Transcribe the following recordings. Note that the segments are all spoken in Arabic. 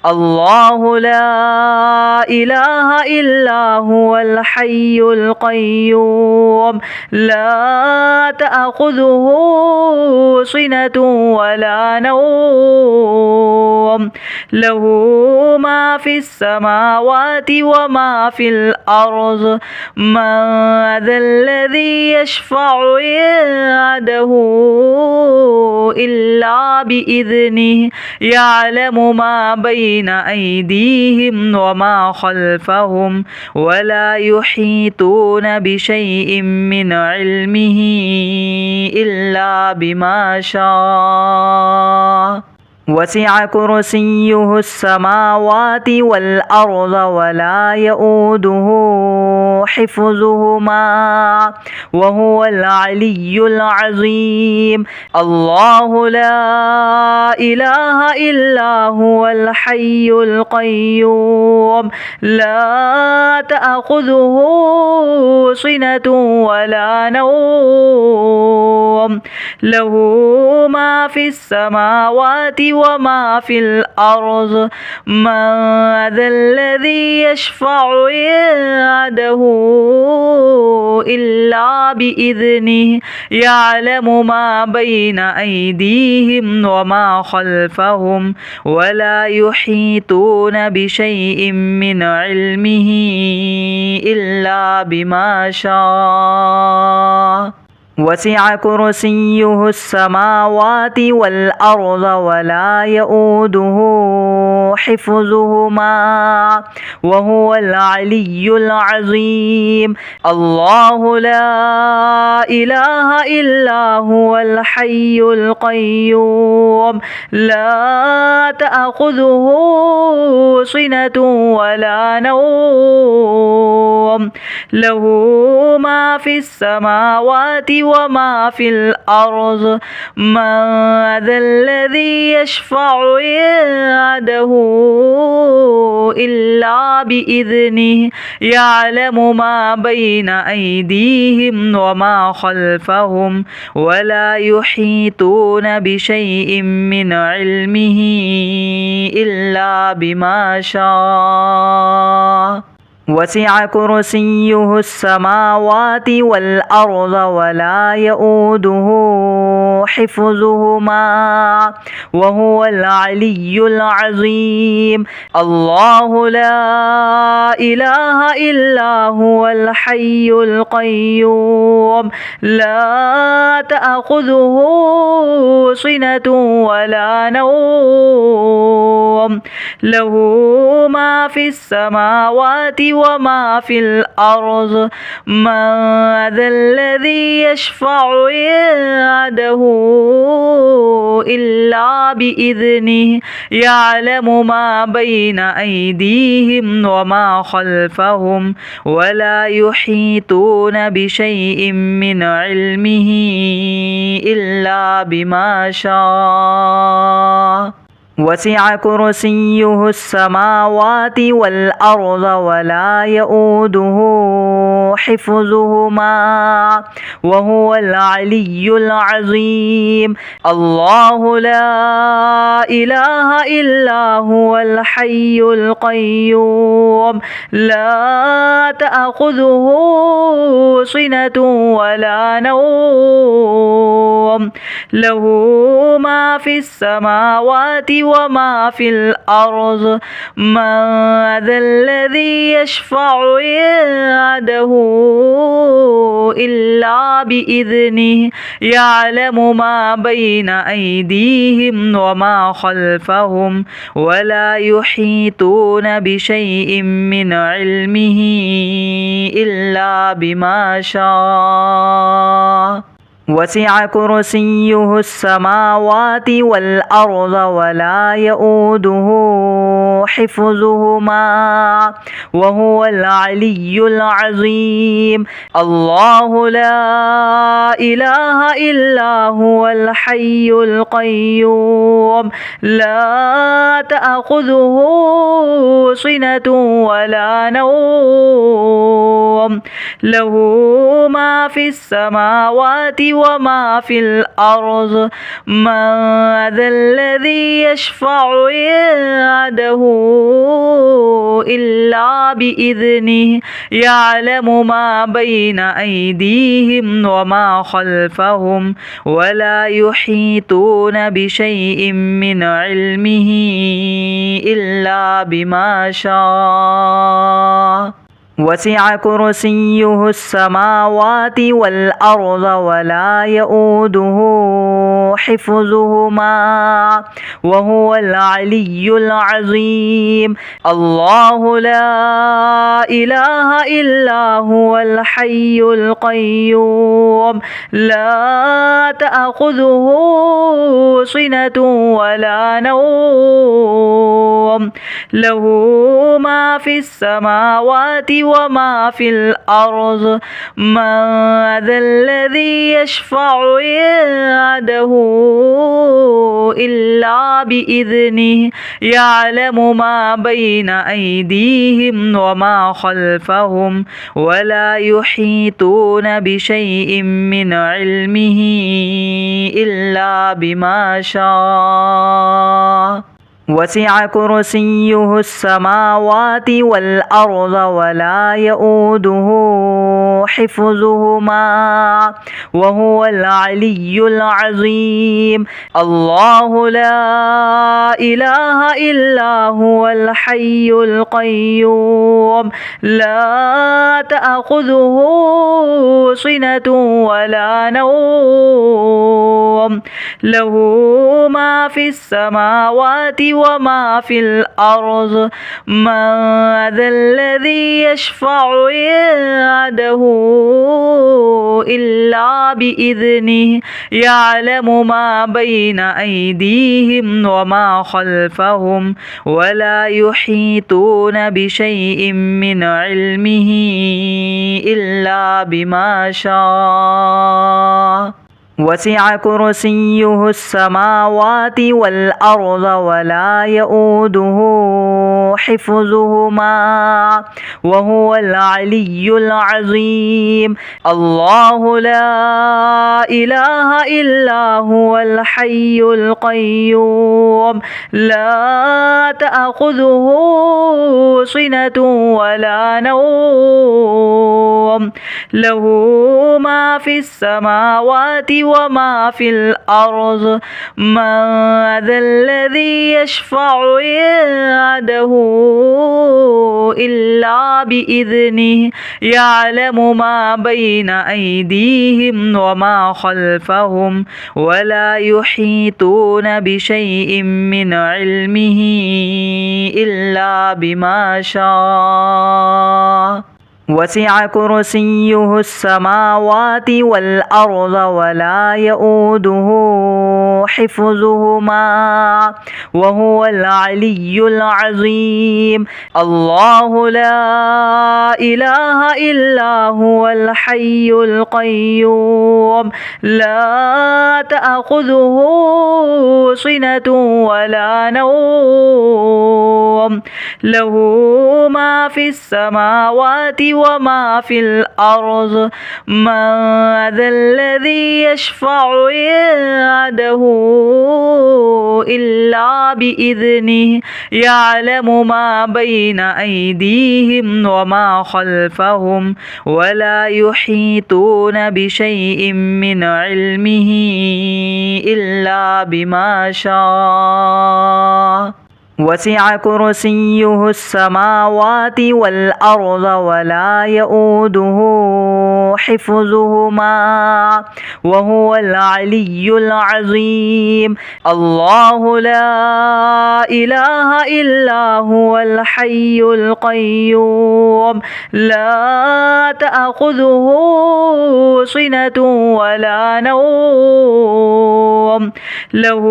الله لا إله إلا هو الحي القيوم لا تأخذه سنة ولا نوم له ما في السماوات وما في الأرض من ذا الذي يشفع عنده إلا بإذنه يعلم ما بين أيديهم وما خلفهم ولا يحيطون بشيء من علمه إلا بما شاء وسع كرسيه السماوات والأرض ولا يؤوده حفظهما وهو العلي العظيم الله لا إله إلا هو الحي القيوم لا تأخذه سنة ولا نوم له ما في السماوات وما في الأرض من ذا الذي يشفع عنده إلا بإذنه يعلم ما بين أيديهم وما خلفهم ولا يحيطون بشيء من علمه إلا بما شاء وسع كرسيه السماوات والأرض ولا يؤوده حفظهما وهو العلي العظيم الله لا إله إلا هو الحي القيوم لا تأخذه سنة ولا نوم له ما في السماوات وما في الأرض من ذا الذي يشفع عنده إلا بإذنه يعلم ما بين أيديهم وما خلفهم ولا يحيطون بشيء من علمه إلا بما شاء وسع كرسيه السماوات والأرض ولا يؤوده حفظهما وهو العلي العظيم الله لا إله إلا هو الحي القيوم لا تأخذه سنة ولا نوم له ما في السماوات وما في الأرض من ذا الذي يشفع عنده إلا بإذنه يعلم ما بين أيديهم وما خلفهم ولا يحيطون بشيء من علمه إلا بما شاء وسع كرسيه السماوات والأرض ولا يؤوده حفظهما وهو العلي العظيم الله لا إله إلا هو الحي القيوم لا تأخذه سنة ولا نوم له ما في السماوات وما في الأرض من ذا الذي يشفع عنده إلا بإذنه يعلم ما بين أيديهم وما خلفهم ولا يحيطون بشيء من علمه إلا بما شاء وسع كرسيه السماوات والأرض ولا يؤوده حفظهما وهو العلي العظيم الله لا إله إلا هو الحي القيوم لا تأخذه سنة ولا نوم له ما في السماوات وما في الأرض من ذا الذي يشفع عنده إلا بإذنه يعلم ما بين أيديهم وما خلفهم ولا يحيطون بشيء من علمه إلا بما شاء وسع كرسيه السماوات والأرض ولا يؤوده حفظهما وهو العلي العظيم الله لا إله إلا هو الحي القيوم لا تأخذه سنة ولا نوم له ما في السماوات وما في الأرض من ذا الذي يشفع عنده إلا بإذنه يعلم ما بين أيديهم وما خلفهم ولا يحيطون بشيء من علمه إلا بما شاء وسع كرسيه السماوات والأرض ولا يؤوده حفظهما وهو العلي العظيم الله لا إله إلا هو الحي القيوم لا تأخذه سنة ولا نوم له ما في السماوات وما في الأرض من ذا الذي يشفع عنده إلا بإذنه يعلم ما بين أيديهم وما خلفهم ولا يحيطون بشيء من علمه إلا بما شاء وسع كرسيه السماوات والأرض ولا يؤوده حفظهما وهو العلي العظيم الله لا إله إلا هو الحي القيوم لا تأخذه سنة ولا نوم له ما في السماوات وما في الأرض من ذا الذي يشفع عنده إلا بإذنه يعلم ما بين أيديهم وما خلفهم ولا يحيطون بشيء من علمه إلا بما شاء وسع كرسيه السماوات والأرض ولا يؤوده حفظهما وهو العلي العظيم الله لا إله إلا هو الحي القيوم لا تأخذه سنة ولا نوم له ما في السماوات وما في الأرض من ذا الذي يشفع عنده إلا بإذنه يعلم ما بين أيديهم وما خلفهم ولا يحيطون بشيء من علمه إلا بما شاء وسع كرسيه السماوات والأرض ولا يؤوده حفظهما وهو العلي العظيم الله لا إله إلا هو الحي القيوم لا تأخذه سنة ولا نوم له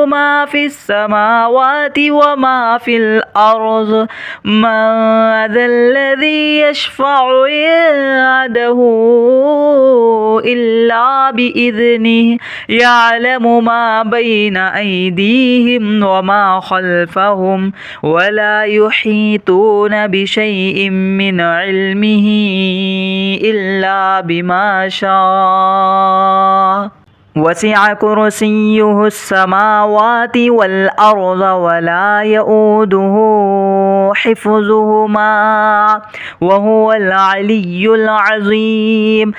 ما في السماوات وما في الأرض من ذا الذي يشفع عنده إلا بإذنه يعلم ما بين أيديهم وما خلفهم ولا يحيطون بشيء من علمه إلا بما شاء وسع كرسيه السماوات والأرض ولا يؤوده حفظهما وهو العلي العظيم.